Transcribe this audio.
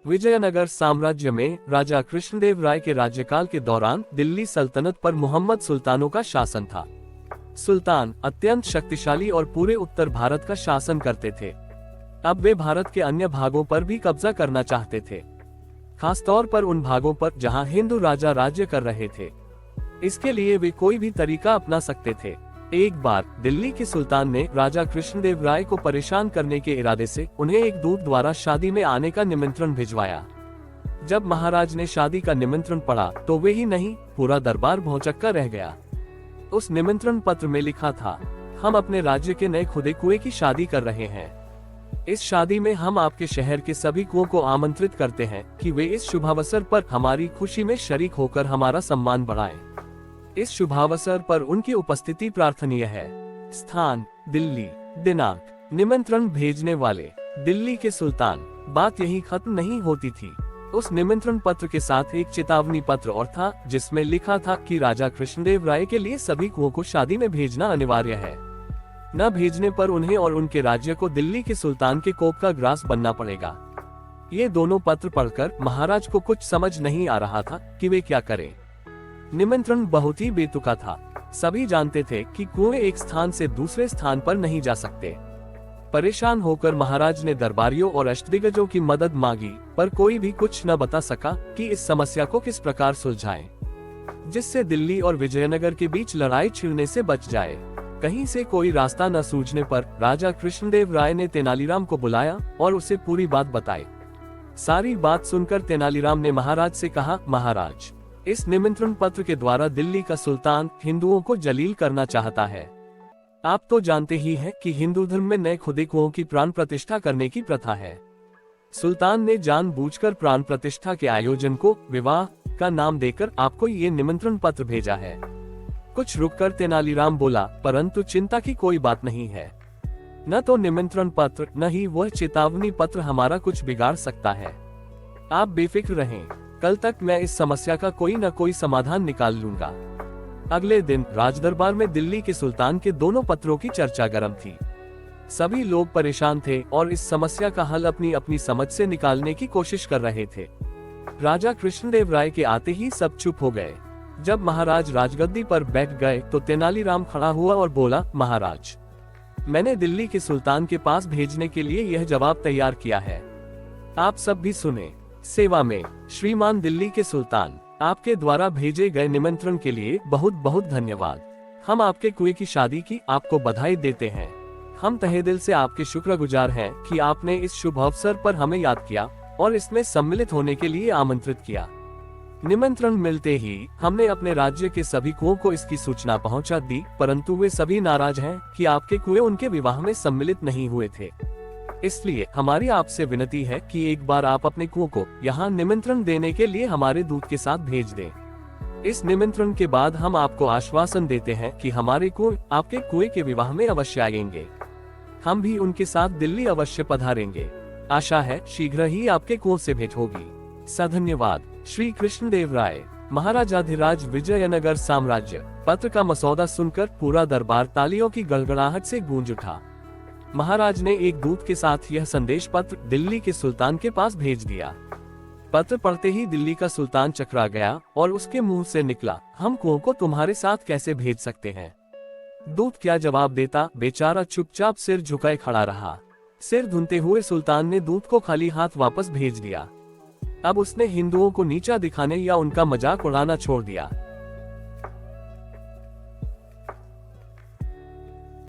विजयनगर साम्राज्य में राजा कृष्णदेव राय के राज्यकाल के दौरान दिल्ली सल्तनत पर मोहम्मद सुल्तानों का शासन था। सुल्तान अत्यंत शक्तिशाली और पूरे उत्तर भारत का शासन करते थे। अब वे भारत के अन्य भागों पर भी कब्जा करना चाहते थे, खासतौर पर उन भागों पर जहां हिंदू राजा राज्य कर रहे थे। इसके लिए वे कोई भी तरीका अपना सकते थे। एक बार दिल्ली के सुल्तान ने राजा कृष्णदेव राय को परेशान करने के इरादे से उन्हें एक दूत द्वारा शादी में आने का निमंत्रण भिजवाया। जब महाराज ने शादी का निमंत्रण पढ़ा तो वे ही नहीं, पूरा दरबार भौचक्का रह गया। उस निमंत्रण पत्र में लिखा था, हम अपने राज्य के नए खुदे कुएं की शादी कर रहे हैं। इस शादी में हम आपके शहर के सभी कुओं को आमंत्रित करते हैं कि वे इस शुभावसर पर हमारी खुशी में शरीक होकर हमारा सम्मान बढ़ाएं। इस शुभावसर पर उनकी उपस्थिति प्रार्थनीय है। स्थान दिल्ली। दिनांक निमंत्रण भेजने वाले दिल्ली के सुल्तान। बात यही खत्म नहीं होती थी। उस निमंत्रण पत्र के साथ एक चेतावनी पत्र और था, जिसमें लिखा था कि राजा कृष्णदेव राय के लिए सभी कुओं को शादी में भेजना अनिवार्य है। न भेजने पर उन्हें और उनके राज्य को दिल्ली के सुल्तान के कोप का ग्रास बनना पड़ेगा। ये दोनों पत्र पढ़कर महाराज को कुछ समझ नहीं आ रहा था कि वे क्या करें। निमंत्रण बहुत ही बेतुका था। सभी जानते थे कि कुएं एक स्थान से दूसरे स्थान पर नहीं जा सकते। परेशान होकर महाराज ने दरबारियों और अष्टदिग्गजों की मदद मांगी, पर कोई भी कुछ न बता सका कि इस समस्या को किस प्रकार सुलझाएं, जिससे दिल्ली और विजयनगर के बीच लड़ाई छिड़ने से बच जाए। कहीं से कोई रास्ता न सूझने पर राजा कृष्णदेव राय ने तेनालीराम को बुलाया और उसे पूरी बात बताई। सारी बात सुनकर तेनालीराम ने महाराज से कहा, महाराज, इस निमंत्रण पत्र के द्वारा दिल्ली का सुल्तान हिंदुओं को जलील करना चाहता है। आप तो जानते ही हैं कि हिंदू धर्म में नए खुदे कुओं की प्राण प्रतिष्ठा करने की प्रथा है। सुल्तान ने जानबूझकर प्राण प्रतिष्ठा के आयोजन को विवाह का नाम देकर आपको ये निमंत्रण पत्र भेजा है। कुछ रुककर तेनालीराम बोला, परंतु चिंता की कोई बात नहीं है। न तो निमंत्रण पत्र न ही वह चेतावनी पत्र हमारा कुछ बिगाड़ सकता है। आप बेफिक्र रहें, कल तक मैं इस समस्या का कोई न कोई समाधान निकाल लूंगा। अगले दिन राजदरबार में दिल्ली के सुल्तान के दोनों पत्रों की चर्चा गर्म थी। सभी लोग परेशान थे और इस समस्या का हल अपनी अपनी समझ से निकालने की कोशिश कर रहे थे। राजा कृष्णदेव राय के आते ही सब चुप हो गए। जब महाराज राजगद्दी पर बैठ गए तो तेनालीराम खड़ा हुआ और बोला, महाराज, मैंने दिल्ली के सुल्तान के पास भेजने के लिए यह जवाब तैयार किया है। आप सब भी सुने। सेवा में श्रीमान दिल्ली के सुल्तान, आपके द्वारा भेजे गए निमंत्रण के लिए बहुत बहुत धन्यवाद। हम आपके कुएं की शादी की आपको बधाई देते हैं। हम तहे दिल से आपके शुक्रगुजार हैं कि आपने इस शुभ अवसर पर हमें याद किया और इसमें सम्मिलित होने के लिए आमंत्रित किया। निमंत्रण मिलते ही हमने अपने राज्य के सभी कुओं को इसकी सूचना पहुंचा दी, परंतु वे सभी नाराज हैं कि आपके कुएं उनके विवाह में सम्मिलित नहीं हुए थे। इसलिए हमारी आपसे विनती है कि एक बार आप अपने कुओं को यहाँ निमंत्रण देने के लिए हमारे दूत के साथ भेज दें। इस निमंत्रण के बाद हम आपको आश्वासन देते हैं कि हमारे कुएं आपके कुएं के विवाह में अवश्य आएंगे। हम भी उनके साथ दिल्ली अवश्य पधारेंगे। आशा है शीघ्र ही आपके कुओं से भेंट होगी। सधन्यवाद। श्री कृष्णदेव राय, महाराजाधिराज विजयनगर साम्राज्य। पत्र का मसौदा सुनकर पूरा दरबार तालियों की गड़गड़ाहट से गूंज उठा। महाराज ने एक दूत के साथ यह संदेश पत्र दिल्ली के सुल्तान के पास भेज दिया। पत्र पढ़ते ही दिल्ली का सुल्तान चकरा गया और उसके मुंह से निकला, हम कुओं को तुम्हारे साथ कैसे भेज सकते हैं। दूत क्या जवाब देता, बेचारा चुपचाप सिर झुकाए खड़ा रहा। सिर धुनते हुए सुल्तान ने दूत को खाली हाथ वापस भेज दिया। अब उसने हिंदुओं को नीचा दिखाने या उनका मजाक उड़ाना छोड़ दिया।